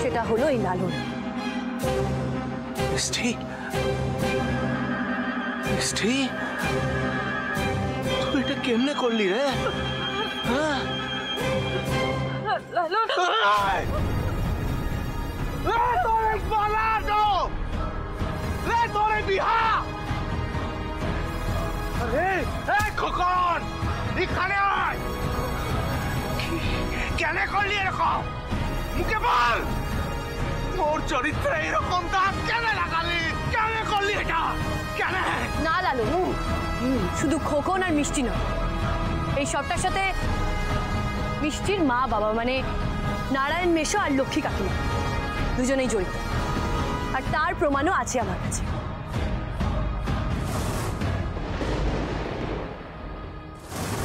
সেটা হলো এই লালন। মিষ্টি, মিষ্টি, তুই এটা কেমনে করলি রে? হ্যাঁ লালন, খোকন এখানে আয়। কেন করলি এরকম? মুখে বল। মোর চরিত্রে এরকম দাগ কেন লাগালি? কেন করলি এটা? কেন? না লালন, শুধু খোকন আর মিষ্টি নয়, এই সবটার সাথে মিষ্টির মা বাবা মানে নারায়ণ মেশো আর লক্ষ্মী কাকিমা দুজনেই জড়িত, আর তার প্রমাণও আছে আমার কাছে।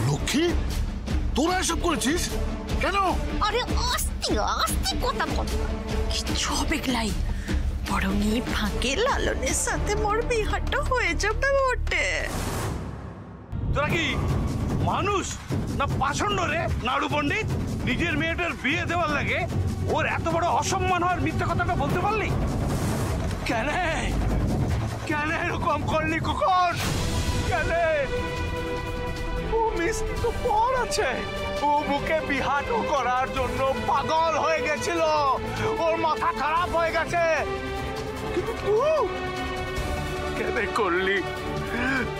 লক্ষ্মী, তোরা এসব করেছিস কেন? আরে আস্তে আস্তে কথা বল, কিচ্ছু হবে লাই। বরং এই ফাঁকে লালনের সাথে মোর বিহারটা হয়ে যাবে বটে। তোরা কি মানুষ না পাষণ্ড রে নাড়ু পণ্ডিত? নিজের মেয়েটার বিয়ে দেওয়ার লাগে ওর এত বড় অসম্মান হওয়ার মিথ্যা কথাটা বলতে পারলি? কেন কেন এরকম করলি কখন? কেন? ও মিষ্টি তো পর আছে, ও বুকে বিহাটও করার জন্য পাগল হয়ে গেছিল, ওর মাথা খারাপ হয়ে গেছে। কিন্তু তুই কেন করলি?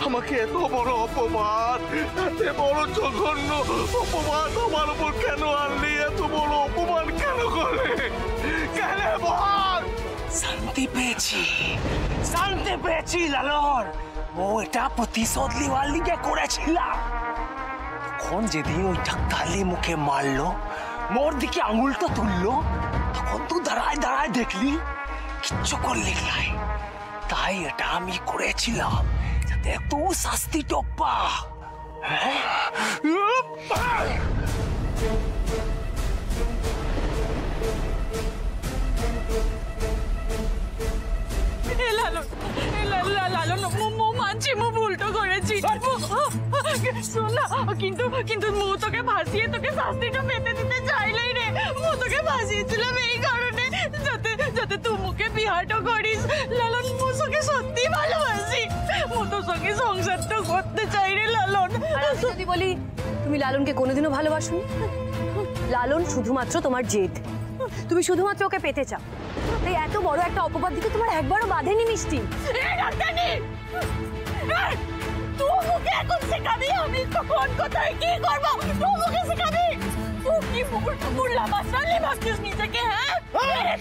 আমাকে এত বড় অপমান, এত বড় জঘন্য অপমান আমার উপর কেন আনলি? এত বড় অপমান কেন করলি? কেন বল? শান্তি পেয়েছি, শান্তি পেয়েছি লালন। ও এটা প্রতিশোধ নেওয়ার লিগে করেছিলাম। তখন যেদিন ওইটা কালি মুখে মারলো, মোর দিকে আঙুলটা তুললো, তখন তুই দাঁড়ায় দাঁড়ায় দেখলি, কিচ্ছু করলি নাই। তাই এটা আমি করেছিলাম যাতে তুই শাস্তি টপ্পা। মানছি মু ভুলটা করেছি, শোন না, কিন্তু কিন্তু মু তোকে ভাসিয়ে তোকে শাস্তিটা পেতে দিতে চাইলেই রে। মু তোকে ভাসিয়েছিলাম এই কারণে যাতে যাতে তুই মুখে বিহারটা করিস। লালন, মু তোকে সত্যি ভালোবাসি, মু তোর সঙ্গে সংসারটা করতে চাই রে লালন। যদি বলি তুমি লালনকে কোনোদিনও ভালোবাসো? লালন শুধুমাত্র তোমার জেদ, তুমি শুধুমাত্র ওকে পেতে চাও। তাই এত বড় একটা অপবাদ দিতে তোমার একবারও বাধেনি মিষ্টি। তুই মুখে এখন শেখাবি আমি কখন কোথায় কি করবো? তুই মুখে শেখাবি? তুই কি মুরলা বাসালে ভাবছিস নিজেকে? হ্যাঁ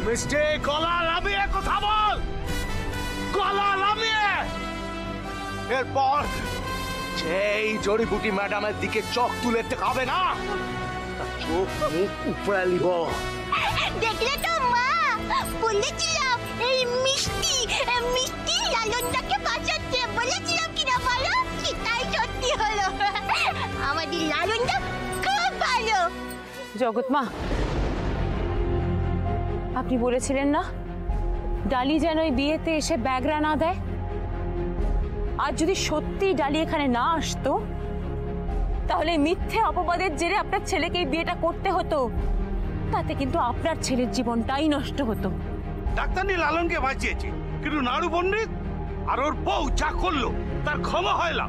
মিষ্টি, গলা নামিয়ে কথা বল, গলা নামিয়ে। এরপর সেই জড়িবুটি ম্যাডামের দিকে চোখ তুলে দেখাবে না, চোখ মুখ উপরে নিব। দেখলে তো মা, বলেছিলাম এই মিষ্টি মিষ্টি লালনটাকে বাঁচাচ্ছে। বলেছিলাম কিনা বলো? সেটাই সত্যি হলো। আমাদের লালনটা খুব ভালো। জগৎ মা, আপনি বলেছিলেন না ডালি যেন এই বিয়েতে এসে ব্যাগরা না দেয়? আর যদি সত্যি ডালি এখানে না আসতো তাহলে মিথ্যে অপবাদের জেরে আপনার ছেলেকে এই বিয়েটা করতে হতো, তাতে কিন্তু আপনার ছেলের জীবনটাই নষ্ট হতো। ডাক্তার নিয়ে লালনকে বাঁচিয়েছে, কিন্তু নাড়ু পণ্ডিত আর ওর বউ যা করলো তার ক্ষমা হয় না।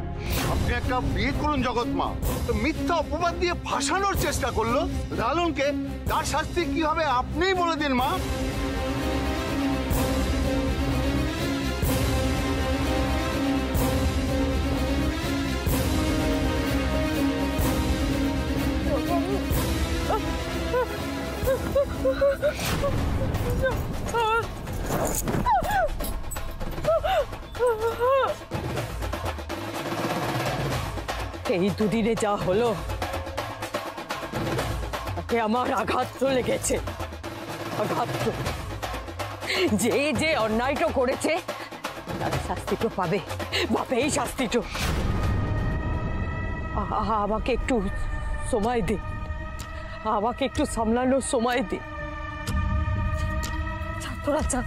আপনি একটা বিয়ে করুন জগৎ মা, তো মিথ্যা অপবাদ দিয়ে ফাঁসানোর চেষ্টা করলো লালনকে। তার শাস্তি কি হবে আপনিই বলে দিন মা। এই দুদিনে যা হলো তাতে আমার আঘাত তো লেগেছে, আঘাত। যে যে অন্যায়টা করেছে তার শাস্তিটা পাবে, বাপেই শাস্তিটা। আমাকে একটু সময় দে, আমাকে একটু সামলানোর সময় দে। তোরা চা।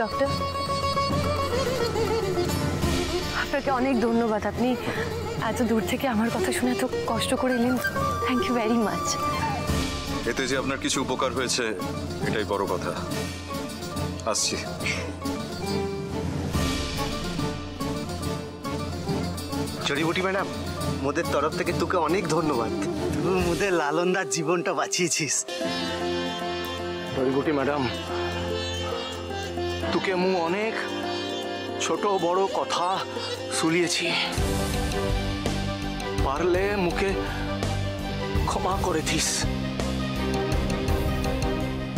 ডক্টর, আপনাকে অনেক ধন্যবাদ। আপনি এত দূর থেকে আমার কথা শুনে এত কষ্ট করে এলেন। Thank you very much. এতে যে আপনার কিছু উপকার হয়েছে এটাই বড় কথা। আসছি। জড়িবুটি ম্যাডাম, মোদের তরফ থেকে তোকে অনেক ধন্যবাদ। তুই মোদের লালনদার জীবনটা বাঁচিয়েছিস। জড়িবুটি ম্যাডাম, তোকে মু অনেক ছোট বড় কথা শুনিয়েছি, পারলে মুখে ক্ষমা করে দিস।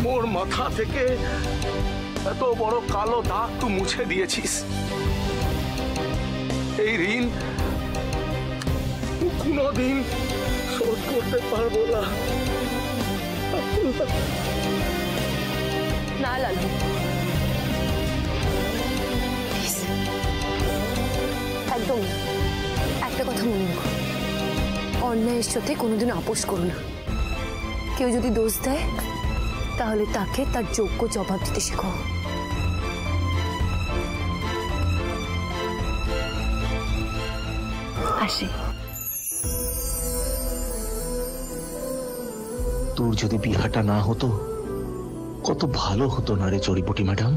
মোর মাথা থেকে এত বড় কালো দাগ তুই মুছে দিয়েছিস। এই ঋণ কোনোদিন শোধ করতে পারবো না। না লালু, একদম একটা কথা মনে রেখো, অন্যায়ের সাথে কোনোদিন আপোষ করো না। কেউ যদি দোষ দেয় তাহলে তাকে তার যোগ্য জবাব দিতে শেখো। আসি। তোর যদি বিহাটা না হতো কত ভালো হতো না রে জড়িবুটি ম্যাডাম।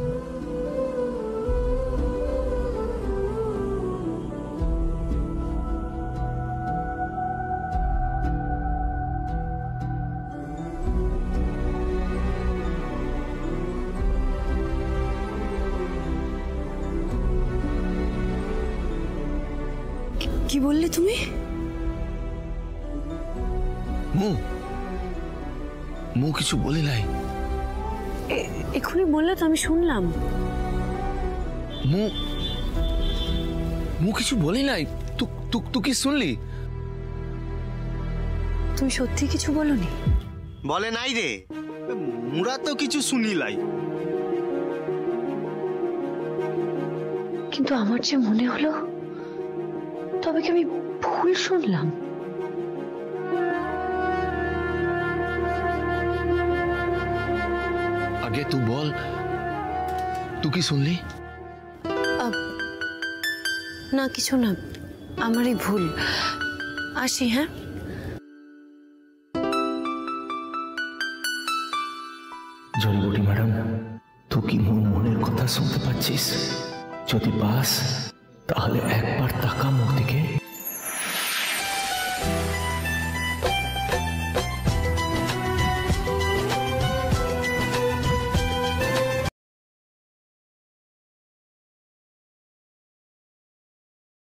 কি বললে তুমি? মু কিছু বলি নাই। এখনই বললে তো আমি শুনলাম। মু কিছু বলি নাই। তুই কি শুনলি? তুমি সত্যি কিছু বলনি? বলে নাই রে, মুরা তো কিছু শুনিলাই। কিন্তু আমার যে মনে হলো, তবে কি আমি ভুল শুনলাম? আগে তুই বল, তুই কি শুনলি? না কিছু না, আমারই ভুল। আসি। হ্যাঁ, জড়িবুটি ম্যাডাম, তুই কি মোর মনের কথা শুনতে পাচ্ছিস? যদি পাস তাহলে একবার তাকা মোর দিকে।